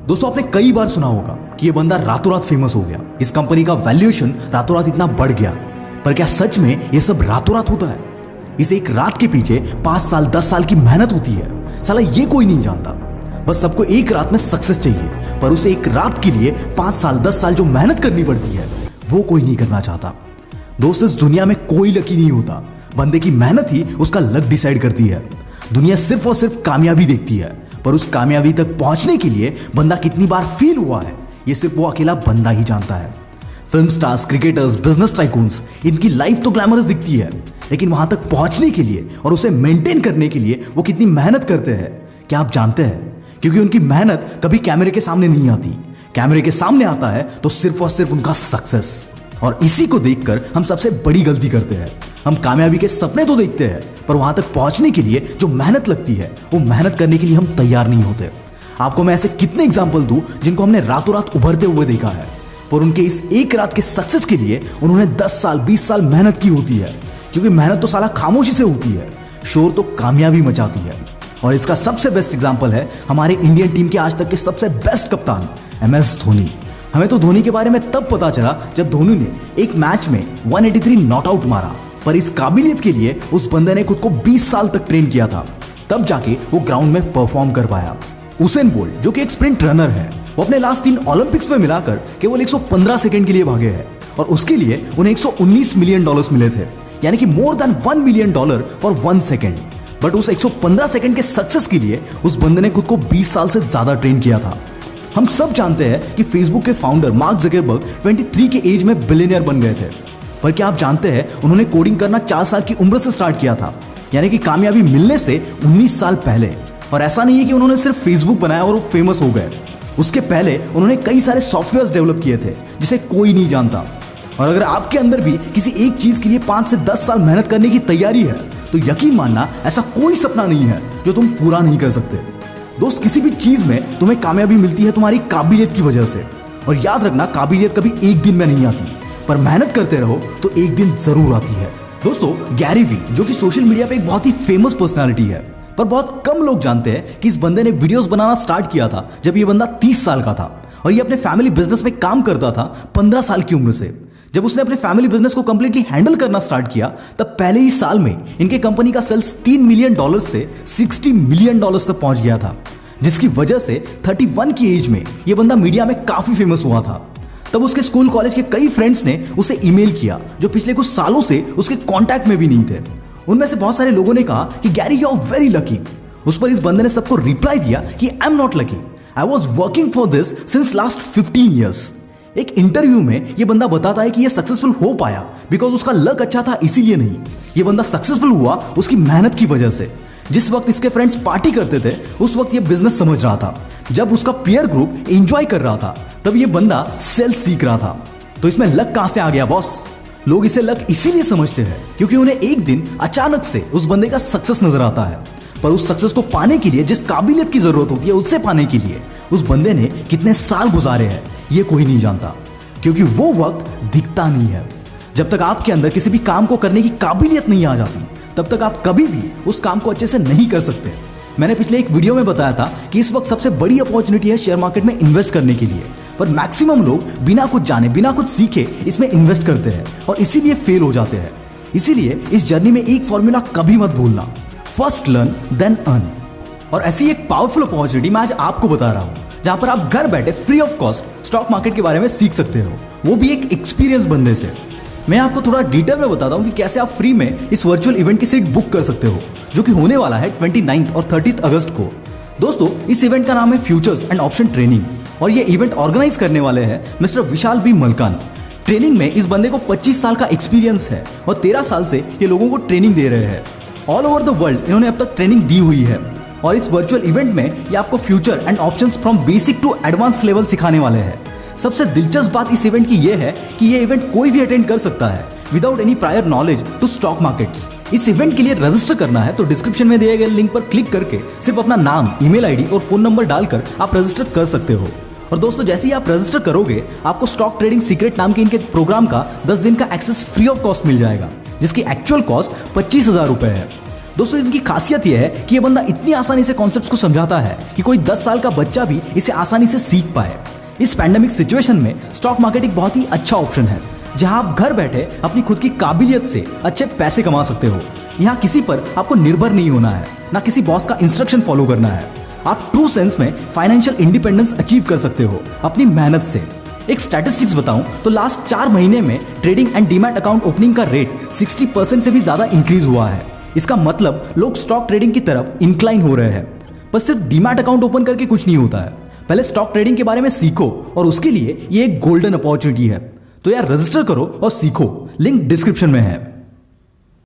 दोस्तों आपने कई बार सुना होगा कि ये बंदा रातों रात फेमस हो गया, इस कंपनी का वैल्यूएशन रातों रात इतना बढ़ गया। पर क्या सच में ये सब रातों रात होता है? इस एक रात के पीछे 5 साल 10 साल की मेहनत होती है। साला ये कोई नहीं जानता। बस सबको एक रात में सक्सेस चाहिए, पर उसे एक रात के लिए 5 साल 10 साल जो मेहनत करनी पड़ती है वो कोई नहीं करना चाहता। दोस्त इस दुनिया में कोई लकी नहीं होता, बंदे की मेहनत ही उसका लक डिसाइड करती है। दुनिया सिर्फ और सिर्फ कामयाबी देखती है, पर उस कामयाबी तक पहुंचने के लिए बंदा कितनी बार फेल हुआ है ये सिर्फ वो अकेला बंदा ही जानता है। Film stars, cricketers, business tycoons, इनकी लाइफ तो ग्लैमरस दिखती है, लेकिन वहां तक पहुंचने के लिए और उसे मेंटेन करने के लिए वो कितनी मेहनत करते हैं क्या आप जानते हैं? क्योंकि उनकी मेहनत कभी कैमरे के सामने नहीं आती। कैमरे के सामने आता है तो सिर्फ और सिर्फ उनका सक्सेस। और इसी को देखकर हम सबसे बड़ी गलती करते हैं। हम कामयाबी के सपने तो देखते हैं, पर वहां तक पहुंचने के लिए जो मेहनत लगती है वो मेहनत करने के लिए हम तैयार नहीं होते। आपको मैं ऐसे कितने एग्जाम्पल दूं जिनको हमने रातों रात उभरते हुए देखा है, पर उनके इस एक रात के सक्सेस के लिए उन्होंने 10 साल 20 साल मेहनत की होती है। क्योंकि मेहनत तो साला खामोशी से होती है, शोर तो कामयाबी मचाती है। और इसका सबसे बेस्ट एग्जाम्पल है हमारे इंडियन टीम के आज तक के सबसे बेस्ट कप्तान MS धोनी। हमें तो धोनी के बारे में तब पता चला जब धोनी ने एक मैच में 183 नॉट आउट मारा, पर इस काबिलियत के लिए उस बंदे ने खुद को 20 साल तक ट्रेन किया था, तब जाके वो ग्राउंड में परफॉर्म कर पाया। उसेन बोल्ट जो कि एक स्प्रिंट रनर है, वो अपने लास्ट 3 ओलंपिक्स में मिलाकर केवल 115 सेकंड के लिए भागे हैं, और उसके लिए उन्हें $119 मिलियन मिले थे, यानी कि more than $1 million for 1 second. But उस 115 सेकंड के सक्सेस के लिए उस बंदे ने खुद को 20 साल से ज्यादा ट्रेन किया था। हम सब जानते हैं कि फेसबुक के फाउंडर मार्क ज़करबर्ग 23 के एज में बिलियनियर बन गए थे, पर क्या आप जानते हैं उन्होंने कोडिंग करना 4 साल की उम्र से स्टार्ट किया था, यानी कि कामयाबी मिलने से 19 साल पहले। और ऐसा नहीं है कि उन्होंने सिर्फ फेसबुक बनाया और वो फेमस हो गए। उसके पहले उन्होंने कई सारे सॉफ्टवेयर डेवलप किए थे जिसे कोई नहीं जानता। और अगर आपके अंदर भी किसी एक चीज के लिए 5 से 10 साल मेहनत करने की तैयारी है तो यकीन मानना ऐसा कोई सपना नहीं है जो तुम पूरा नहीं कर सकते। दोस्त किसी भी चीज में तुम्हें कामयाबी मिलती है तुम्हारी काबिलियत की वजह से। और याद रखना काबिलियत कभी एक दिन में नहीं आती, पर मेहनत करते रहो तो एक दिन जरूर आती है। दोस्तों गैरी वी जो कि सोशल मीडिया पे एक बहुत ही फेमस पर्सनालिटी है, पर बहुत कम लोग जानते हैं कि इस बंदे ने वीडियोस बनाना स्टार्ट किया था जब ये बंदा 30 साल का था, और ये अपने फैमिली बिजनेस में काम करता था 15 साल की उम्र से। जब उसने अपने फैमिली बिजनेस को कंप्लीटली हैंडल करना स्टार्ट किया तब पहले ही साल में इनके कंपनी का सेल्स $3 मिलियन से $60 मिलियन तक पहुंच गया था, जिसकी वजह से 31 की एज में यह बंदा मीडिया में काफी फेमस हुआ था। तब उसके स्कूल कॉलेज के कई फ्रेंड्स ने उसे ईमेल किया जो पिछले कुछ सालों से उसके कांटेक्ट में भी नहीं थे। उनमें से बहुत सारे लोगों ने कहा कि Gary you are very lucky. उस पर इस बंदे ने सबको रिप्लाई दिया कि I am not lucky, I was working for this since last 15 years. एक इंटरव्यू में ये बंदा बताता है कि ये सक्सेसफुल हो पाया बिकॉज उसका लक अच्छा था, इसीलिए नहीं। ये बंदा सक्सेसफुल हुआ उसकी मेहनत की वजह से। जिस वक्त इसके फ्रेंड्स पार्टी करते थे उस वक्त ये बिजनेस समझ रहा था। जब उसका पीयर ग्रुप एंजॉय कर रहा था तब ये बंदा सेल्स सीख रहा था। तो इसमें लक कहां से आ गया बॉस? लोग इसे लक इसीलिए समझते हैं क्योंकि उन्हें एक दिन अचानक से उस बंदे का सक्सेस नजर आता है, पर उस सक्सेस को पाने के लिए जिस काबिलियत की जरूरत होती है उससे पाने के लिए उस बंदे ने कितने साल गुजारे हैं ये कोई नहीं जानता, क्योंकि वो वक्त दिखता नहीं है। जब तक आपके अंदर किसी भी काम को करने की काबिलियत नहीं आ जाती तब तक आप कभी भी उस काम को अच्छे से नहीं कर सकते। मैंने पिछले एक वीडियो में बताया था कि इस वक्त सबसे बड़ी अपॉर्चुनिटी है शेयर मार्केट में इन्वेस्ट करने के लिए, पर मैक्सिमम लोग बिना कुछ जाने बिना कुछ सीखे इसमें इन्वेस्ट करते हैं और इसीलिए फेल हो जाते हैं। इसीलिए इस जर्नी में एक फॉर्मूला कभी मत भूलना, फर्स्ट लर्न देन अर्न। और ऐसी एक पावरफुल अपॉर्चुनिटी मैं आज आपको बता रहा हूं जहां पर आप घर बैठे free of cost stock market के बारे में सीख सकते हो, वो भी एक एक्सपीरियंस बंदे से। मैं आपको थोड़ा डिटेल में बताता हूं कि कैसे आप फ्री में इस वर्चुअल इवेंट की सीट बुक कर सकते हो, जो कि होने वाला है 29 और 30 अगस्त को। दोस्तों इस इवेंट का नाम है फ्यूचर्स एंड ऑप्शन ट्रेनिंग, और ये इवेंट ऑर्गेनाइज करने वाले हैं मिस्टर विशाल बी मलकान। ट्रेनिंग में इस बंदे को 25 साल का एक्सपीरियंस है और 13 साल से ये लोगों को ट्रेनिंग दे रहे हैं। ऑल ओवर द वर्ल्ड इन्होंने अब तक ट्रेनिंग दी हुई है, और इस वर्चुअल इवेंट में ये आपको future and options from basic to advance level सिखाने वाले हैं। सबसे दिलचस्प बात इस इवेंट की यह है कि ये इवेंट कोई भी अटेंड कर सकता है without any prior knowledge to stock markets. इस इवेंट के लिए रजिस्टर करना है तो डिस्क्रिप्शन में दिए गए लिंक पर क्लिक करके सिर्फ अपना नाम, ईमेल आईडी और फोन नंबर डालकर आप रजिस्टर कर सकते हो। और दोस्तों जैसे ही आप रजिस्टर करोगे आपको स्टॉक ट्रेडिंग सीक्रेट नाम के इनके प्रोग्राम का 10 दिन का एक्सेस फ्री ऑफ कॉस्ट मिल जाएगा, जिसकी एक्चुअल कॉस्ट 25,000 रुपए है। दोस्तों इनकी खासियत यह है कि ये बंदा इतनी आसानी से कॉन्सेप्ट्स को समझाता है कि कोई 10 साल का बच्चा भी इसे आसानी से सीख पाए। इस पैंडेमिक सिचुएशन में स्टॉक मार्केट एक बहुत ही अच्छा ऑप्शन है, जहां आप घर बैठे अपनी खुद की काबिलियत से अच्छे पैसे कमा सकते हो। यहाँ किसी पर आपको निर्भर नहीं होना है, ना किसी बॉस का इंस्ट्रक्शन फॉलो करना है। आप ट्रू सेंस में फाइनेंशियल इंडिपेंडेंस अचीव कर सकते हो अपनी मेहनत से। एक स्टैटिस्टिक्स बताऊं तो लास्ट 4 महीने में trading and demat account opening का रेट 60% से भी ज्यादा इंक्रीज हुआ है। इसका मतलब लोग स्टॉक ट्रेडिंग की तरफ इंक्लाइन हो रहे हैं। पर सिर्फ डीमैट अकाउंट ओपन करके कुछ नहीं होता है, पहले स्टॉक ट्रेडिंग के बारे में सीखो और उसके लिए ये एक गोल्डन अपॉर्चुनिटी है। तो यार रजिस्टर करो और सीखो, लिंक डिस्क्रिप्शन में है।